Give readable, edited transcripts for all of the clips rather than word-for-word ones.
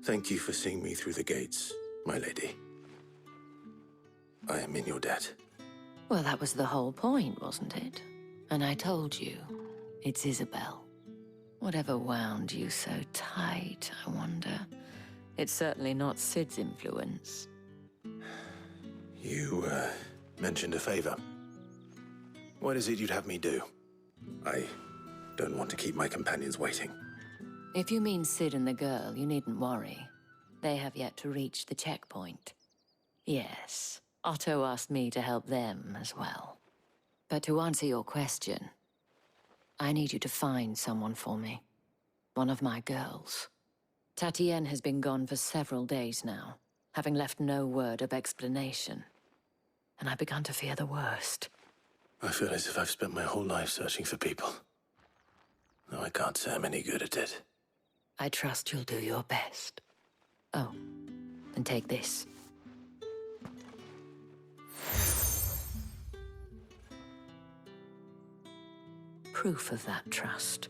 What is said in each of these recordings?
Thank you for seeing me through the gates, my lady. I am in your debt. Well, that was the whole point, wasn't it? And I told you, it's Isabelle. Whatever wound you so tight, I wonder. It's certainly not Sid's influence. You, mentioned a favor. What is it you'd have me do? I don't want to keep my companions waiting. If you mean Sid and the girl, you needn't worry. They have yet to reach the checkpoint. Yes, Otto asked me to help them as well. But to answer your question, I need you to find someone for me. One of my girls. Tatienne has been gone for several days now, having left no word of explanation. And I've begun to fear the worst. I feel as if I've spent my whole life searching for people. Though I can't say I'm any good at it. I trust you'll do your best. Oh, and take this. Proof of that trust.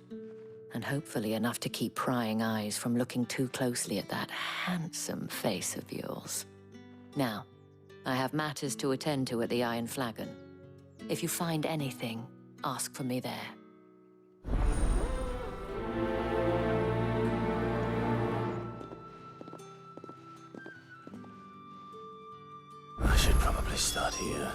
And hopefully enough to keep prying eyes from looking too closely at that handsome face of yours. Now, I have matters to attend to at the Iron Flagon. If you find anything, ask for me there. I should probably start here.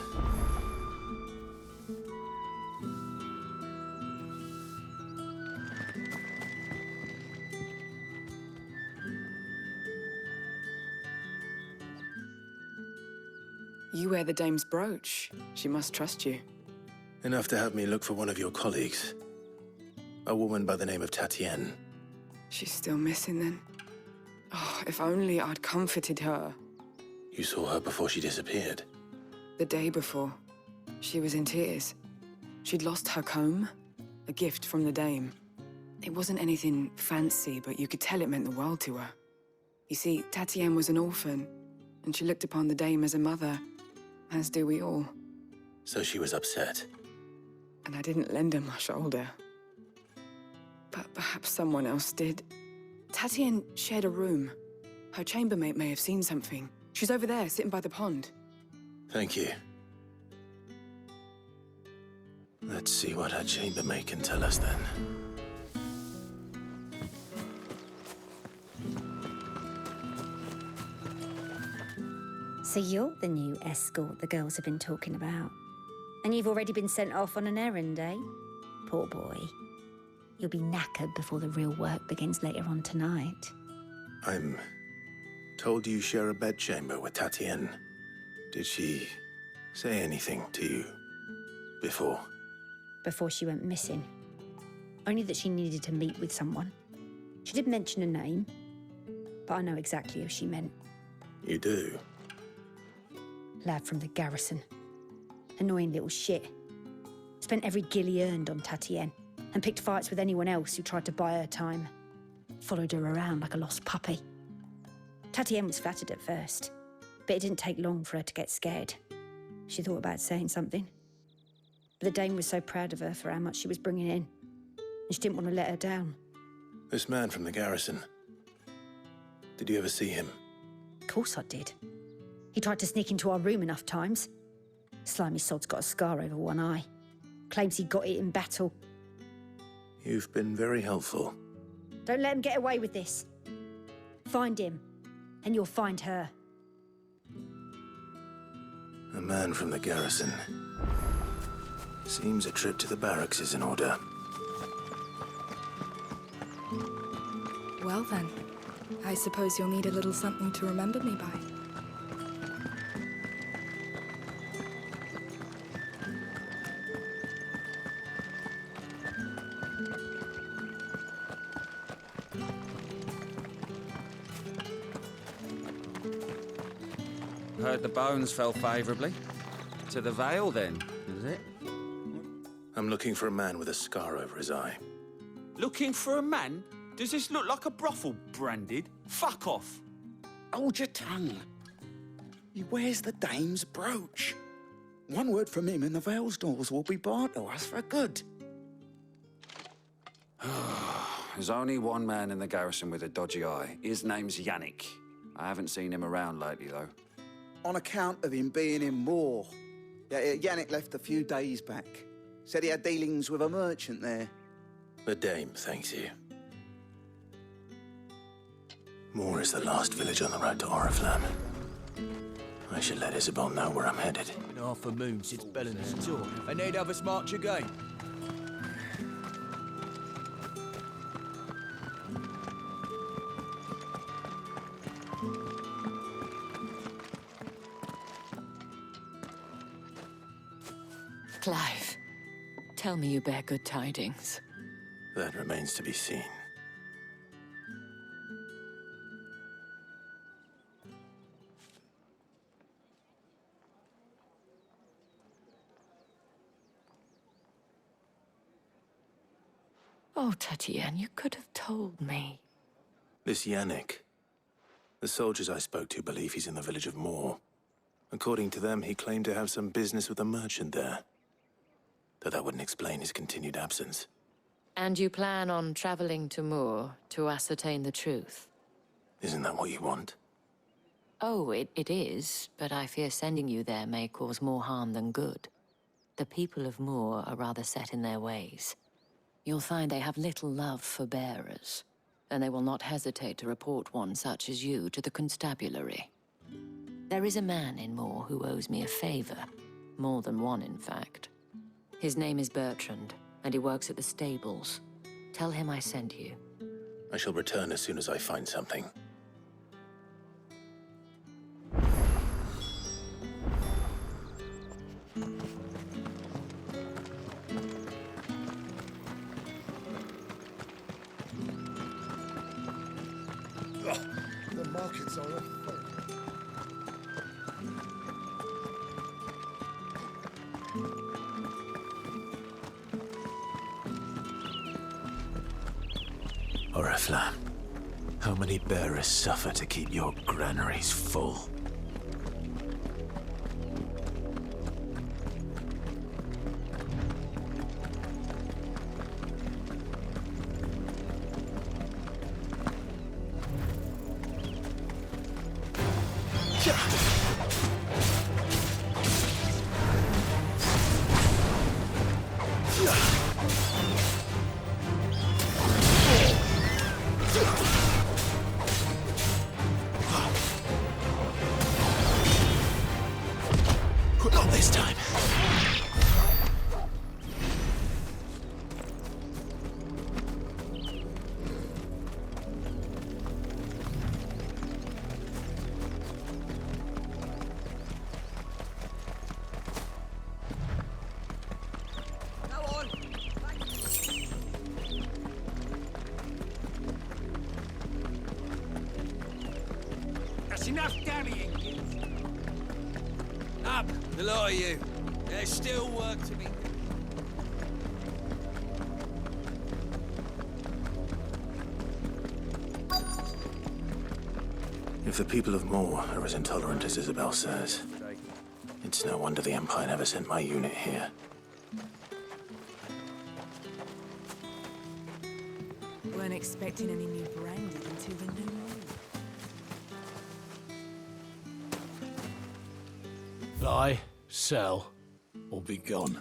You wear the dame's brooch. She must trust you. Enough to have me look for one of your colleagues. A woman by the name of Tatienne. She's still missing then. Oh, if only I'd comforted her. You saw her before she disappeared. The day before. She was in tears. She'd lost her comb, a gift from the dame. It wasn't anything fancy, but you could tell it meant the world to her. You see, Tatienne was an orphan, and she looked upon the dame as a mother, as do we all. So she was upset. And I didn't lend her my shoulder. But perhaps someone else did. Tatienne shared a room. Her chambermate may have seen something. She's over there, sitting by the pond. Thank you. Let's see what her chambermaid can tell us then. So you're the new escort the girls have been talking about. And you've already been sent off on an errand, eh? Poor boy. You'll be knackered before the real work begins later on tonight. I'm told you share a bedchamber with Tatienne. Did she say anything to you before? Before she went missing. Only that she needed to meet with someone. She did mention a name, but I know exactly who she meant. You do? Lad from the garrison. Annoying little shit. Spent every guil he earned on Tatienne, and picked fights with anyone else who tried to buy her time. Followed her around like a lost puppy. Tatienne was flattered at first, but it didn't take long for her to get scared. She thought about saying something. But the dame was so proud of her for how much she was bringing in, and she didn't want to let her down. This man from the garrison. Did you ever see him? Of course I did. He tried to sneak into our room enough times. Slimy sod's got a scar over one eye. Claims he got it in battle. You've been very helpful. Don't let him get away with this. Find him, and you'll find her. A man from the garrison. Seems a trip to the barracks is in order. Well then, I suppose you'll need a little something to remember me by. Heard the bones fell favourably. To the Vale, then, is it? I'm looking for a man with a scar over his eye. Looking for a man? Does this look like a brothel branded? Fuck off! Hold your tongue. He wears the dame's brooch. One word from him and the Vale's doors will be barred to us for good. There's only one man in the garrison with a dodgy eye. His name's Yannick. I haven't seen him around lately, though. On account of him being in Moor. Yeah, Yannick left a few days back. Said he had dealings with a merchant there. The dame thanks you. Moor is the last village on the road to Oriflamme. I should let Isabelle know where I'm headed. Been half a moon since Bellen's tour. I need to have us march again. Clive, tell me you bear good tidings. That remains to be seen. Oh, Tatienne, you could have told me. This Yannick. The soldiers I spoke to believe he's in the village of Moor. According to them, he claimed to have some business with a merchant there. Though that wouldn't explain his continued absence. And you plan on traveling to Moor to ascertain the truth? Isn't that what you want? Oh, it is, but I fear sending you there may cause more harm than good. The people of Moor are rather set in their ways. You'll find they have little love for bearers, and they will not hesitate to report one such as you to the constabulary. There is a man in Moor who owes me a favor. More than one, in fact. His name is Bertrand, and he works at the stables. Tell him I sent you. I shall return as soon as I find something. The markets are a foe. Oriflamme, how many bearers suffer to keep your granaries full? Not this time. That's enough dallying. Up, the lot of you. There's still work to be done. If the people of Moor are as intolerant as Isabelle says, it's no wonder the Empire never sent my unit here. Weren't expecting any new branded until the new moon. Buy, sell, or be gone.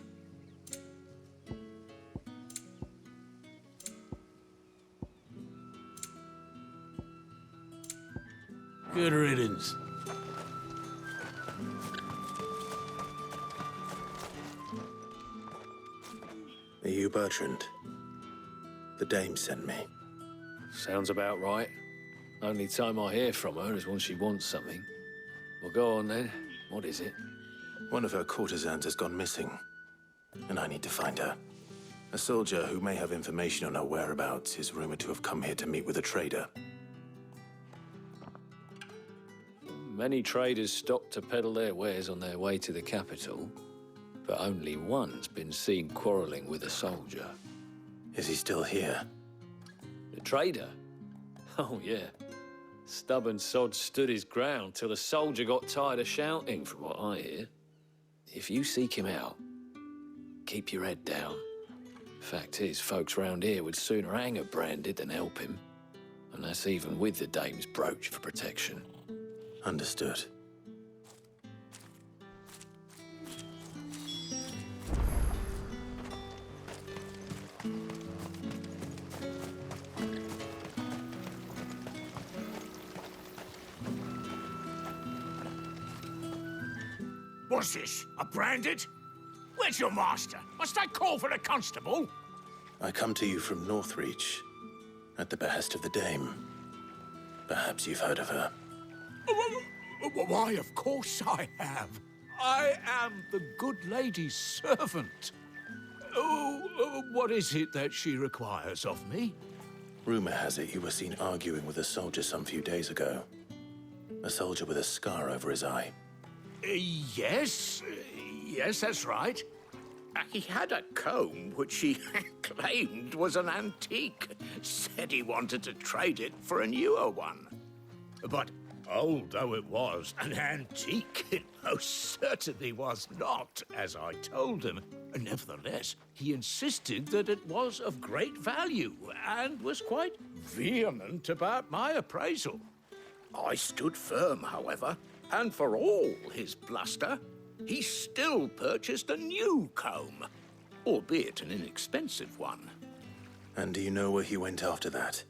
Good riddance. Are you Bertrand? The dame sent me. Sounds about right. Only time I hear from her is when she wants something. Well, go on then. What is it? One of her courtesans has gone missing, and I need to find her. A soldier who may have information on her whereabouts is rumored to have come here to meet with a trader. Many traders stop to peddle their wares on their way to the capital, but only one's been seen quarreling with a soldier. Is he still here? The trader? Oh, yeah. Stubborn sod stood his ground till the soldier got tired of shouting, from what I hear. If you seek him out, keep your head down. Fact is, folks round here would sooner hang a branded than help him. And that's even with the dame's brooch for protection. Understood. What's this? A branded? Where's your master? Must I call for a constable? I come to you from Northreach, at the behest of the dame. Perhaps you've heard of her. Why, of course I have. I am the good lady's servant. What is it that she requires of me? Rumor has it you were seen arguing with a soldier some few days ago. A soldier with a scar over his eye. Yes, that's right. He had a comb which he claimed was an antique. Said he wanted to trade it for a newer one. But old though it was, an antique it most certainly was not, as I told him. Nevertheless, he insisted that it was of great value and was quite vehement about my appraisal. I stood firm, however, and for all his bluster, he still purchased a new comb, albeit an inexpensive one. And do you know where he went after that?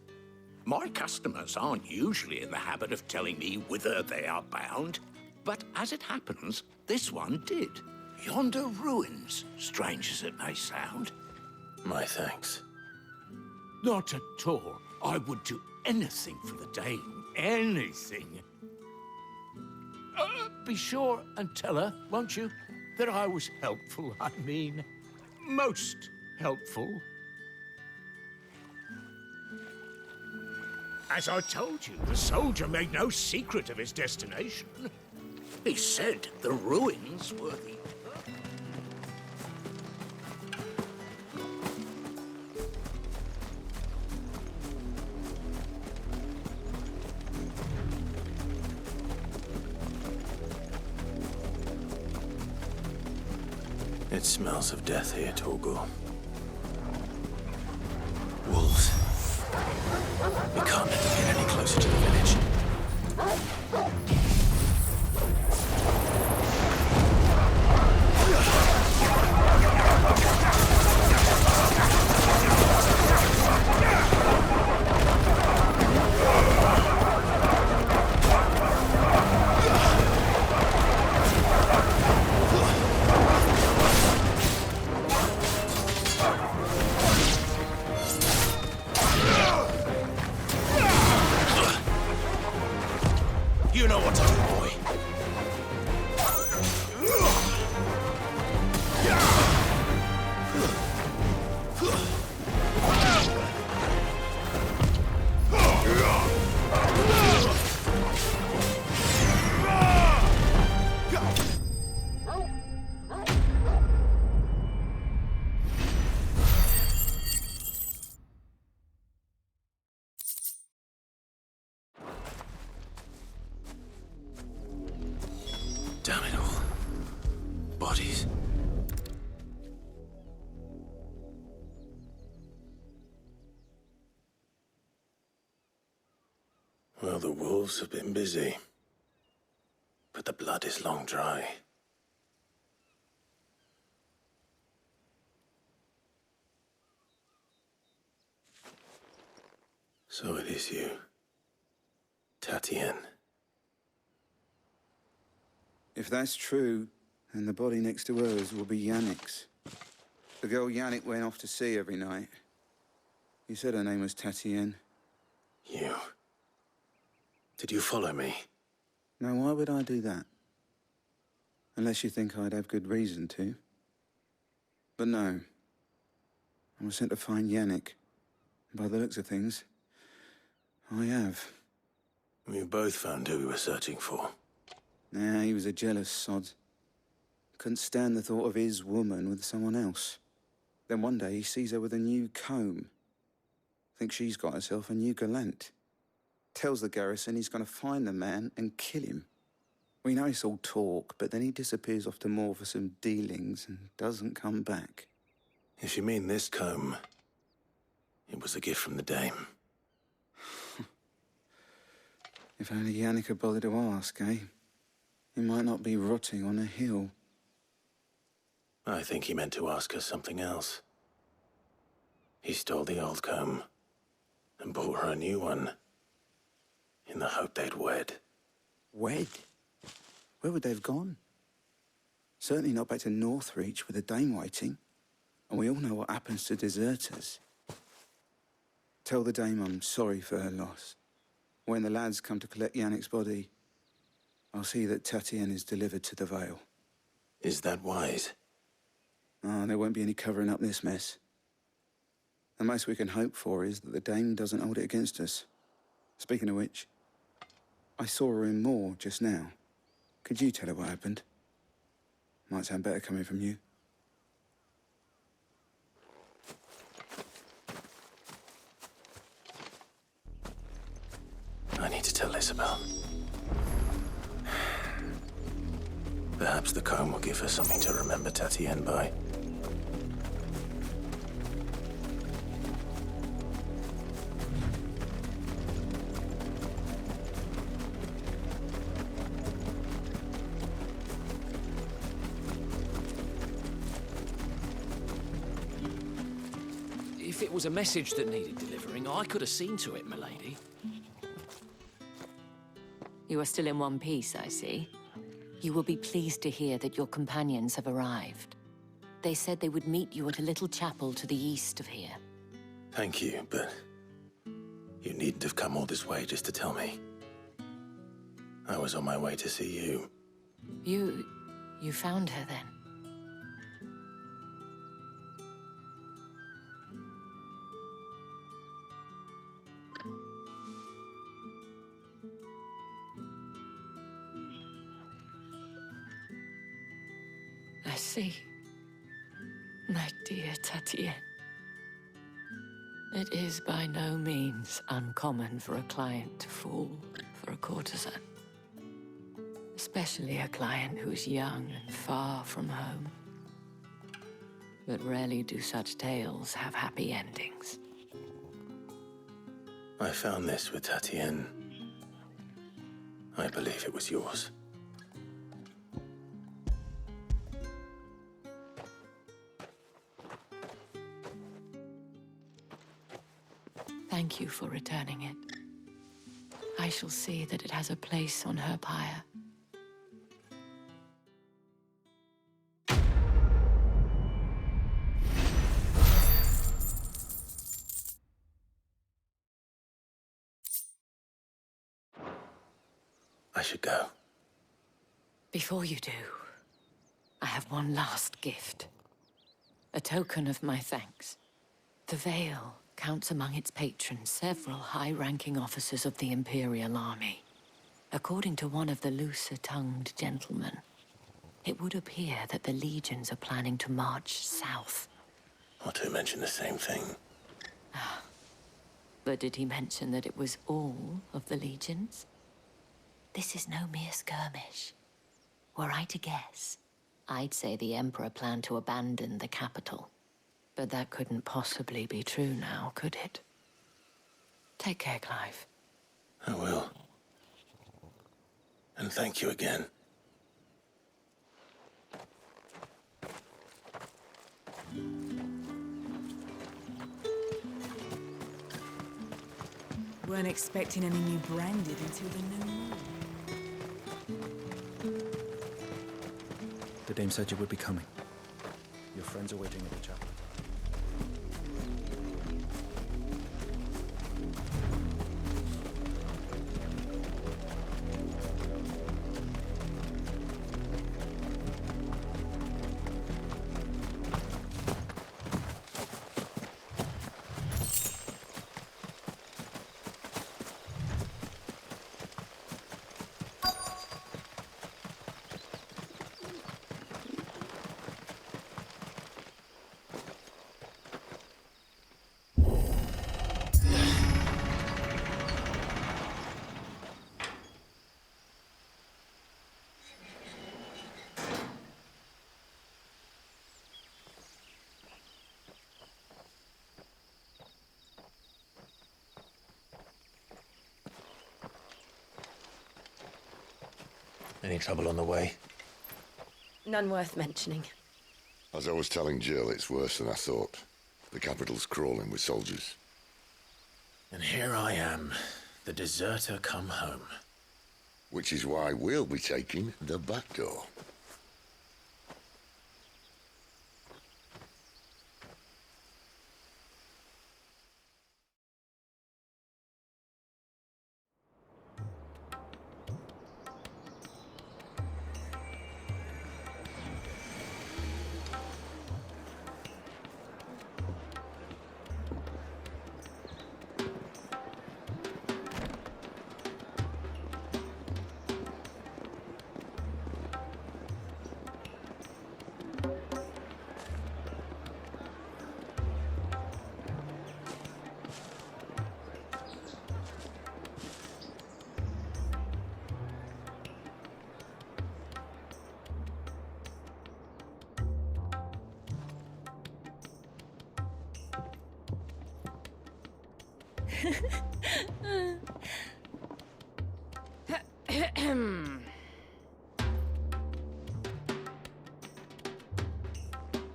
My customers aren't usually in the habit of telling me whither they are bound, but as it happens, this one did. Yonder ruins, strange as it may sound. My thanks. Not at all. I would do anything for the dame, anything. Be sure and tell her, won't you, that I was helpful, I mean, most helpful. As I told you, the soldier made no secret of his destination. He said the ruins were the... It smells of death here, Torgor. Wolves. We can't let them get any closer to the village. You know what to do, boy. Damn it all. Bodies. Well, the wolves have been busy. But the blood is long dry. So it is you, Tatienne. If that's true, then the body next to hers will be Yannick's. The girl Yannick went off to sea every night. You said her name was Tatienne. You? Did you follow me? Now, why would I do that? Unless you think I'd have good reason to. But no. I was sent to find Yannick. By the looks of things, I have. We both found who we were searching for. Nah, he was a jealous sod. Couldn't stand the thought of his woman with someone else. Then one day he sees her with a new comb. Thinks she's got herself a new gallant. Tells the garrison he's going to find the man and kill him. We know it's all talk, but then he disappears off to Moor for some dealings and doesn't come back. If you mean this comb, it was a gift from the Dame. If only Yannick had bothered to ask, eh? He might not be rotting on a hill. I think he meant to ask her something else. He stole the old comb and bought her a new one in the hope they'd wed. Wed? Where would they have gone? Certainly not back to Northreach with the Dame waiting. And we all know what happens to deserters. Tell the Dame I'm sorry for her loss. When the lads come to collect Yannick's body, I'll see that Tatienne is delivered to the Vale. Is that wise? Ah, there won't be any covering up this mess. The most we can hope for is that the Dame doesn't hold it against us. Speaking of which, I saw her in Moor just now. Could you tell her what happened? Might sound better coming from you. I need to tell Isabelle. Perhaps the comb will give her something to remember Tatienne by. If it was a message that needed delivering, I could have seen to it, milady. You are still in one piece, I see. You will be pleased to hear that your companions have arrived. They said they would meet you at a little chapel to the east of here. Thank you, but you needn't have come all this way just to tell me. I was on my way to see you. You found her then? I see. My dear Tatienne. It is by no means uncommon for a client to fall for a courtesan. Especially a client who is young and far from home. But rarely do such tales have happy endings. I found this with Tatienne. I believe it was yours. Thank you for returning it. I shall see that it has a place on her pyre. I should go. Before you do, I have one last gift. A token of my thanks. The Vale counts among its patrons several high-ranking officers of the Imperial Army. According to one of the looser-tongued gentlemen, it would appear that the legions are planning to march south. Otto mentioned the same thing. But did he mention that it was all of the legions? This is no mere skirmish. Were I to guess, I'd say the Emperor planned to abandon the capital. But that couldn't possibly be true now, could it? Take care, Clive. I will. And thank you again. Weren't expecting any new branded until the new moon. The Dame said you would be coming. Your friends are waiting at the chapel. Any trouble on the way? None worth mentioning. As I was telling Jill, it's worse than I thought. The capital's crawling with soldiers. And here I am, the deserter come home. Which is why we'll be taking the back door.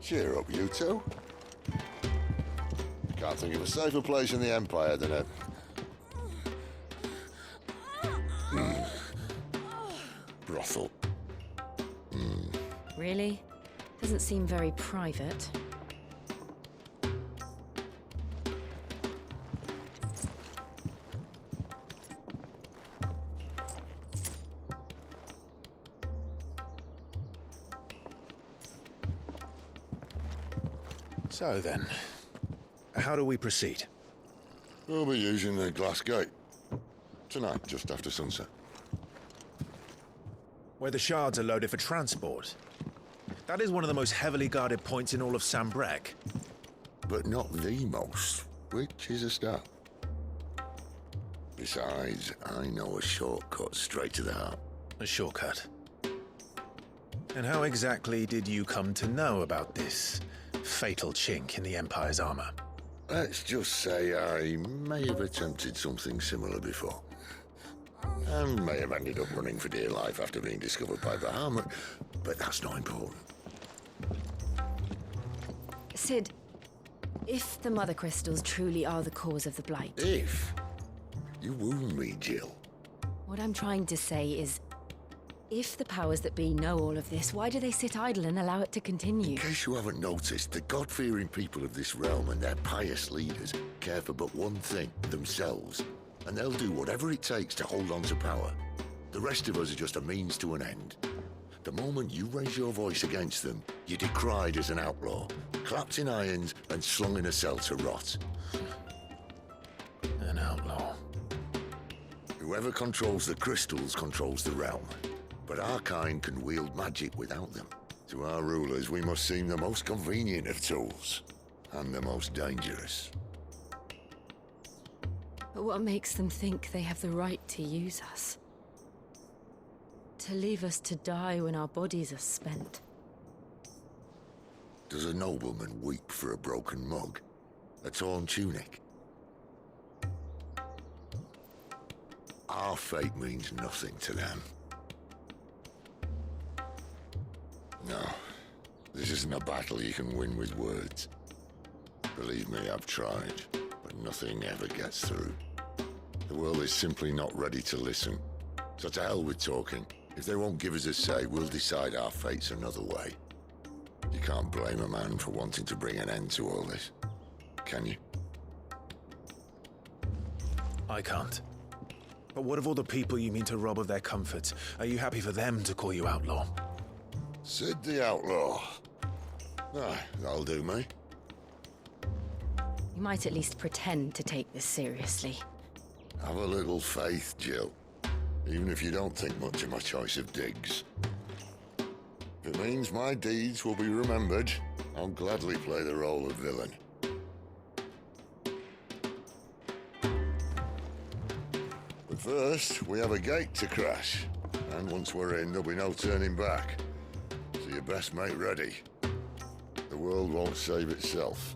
Cheer up, you two. Can't think of a safer place in the Empire than a... brothel. Really? Doesn't seem very private. So then, how do we proceed? We'll be using the glass gate. Tonight, just after sunset. Where the shards are loaded for transport. That is one of the most heavily guarded points in all of Sambrec. But not the most, which is a start. Besides, I know a shortcut straight to the heart. A shortcut? And how exactly did you come to know about this fatal chink in the Empire's armor? Let's just say I may have attempted something similar before. And may have ended up running for dear life after being discovered by Bahamut, but that's not important. Sid, if the Mother Crystals truly are the cause of the Blight... If? You wound me, Jill. What I'm trying to say is, if the powers that be know all of this, why do they sit idle and allow it to continue? In case you haven't noticed, the God-fearing people of this realm and their pious leaders care for but one thing, themselves. And they'll do whatever it takes to hold on to power. The rest of us are just a means to an end. The moment you raise your voice against them, you're decried as an outlaw, clapped in irons and slung in a cell to rot. An outlaw. Whoever controls the crystals controls the realm. But our kind can wield magic without them. To our rulers, we must seem the most convenient of tools, and the most dangerous. But what makes them think they have the right to use us? To leave us to die when our bodies are spent? Does a nobleman weep for a broken mug? A torn tunic? Our fate means nothing to them. No, this isn't a battle you can win with words. Believe me, I've tried, but nothing ever gets through. The world is simply not ready to listen. So to hell with talking. If they won't give us a say, we'll decide our fates another way. You can't blame a man for wanting to bring an end to all this, can you? I can't. But what of all the people you mean to rob of their comforts? Are you happy for them to call you outlaw? Sid the Outlaw. Ah, that'll do me. You might at least pretend to take this seriously. Have a little faith, Jill. Even if you don't think much of my choice of digs. If it means my deeds will be remembered, I'll gladly play the role of villain. But first, we have a gate to crash. And once we're in, there'll be no turning back. So you best make ready. The world won't save itself.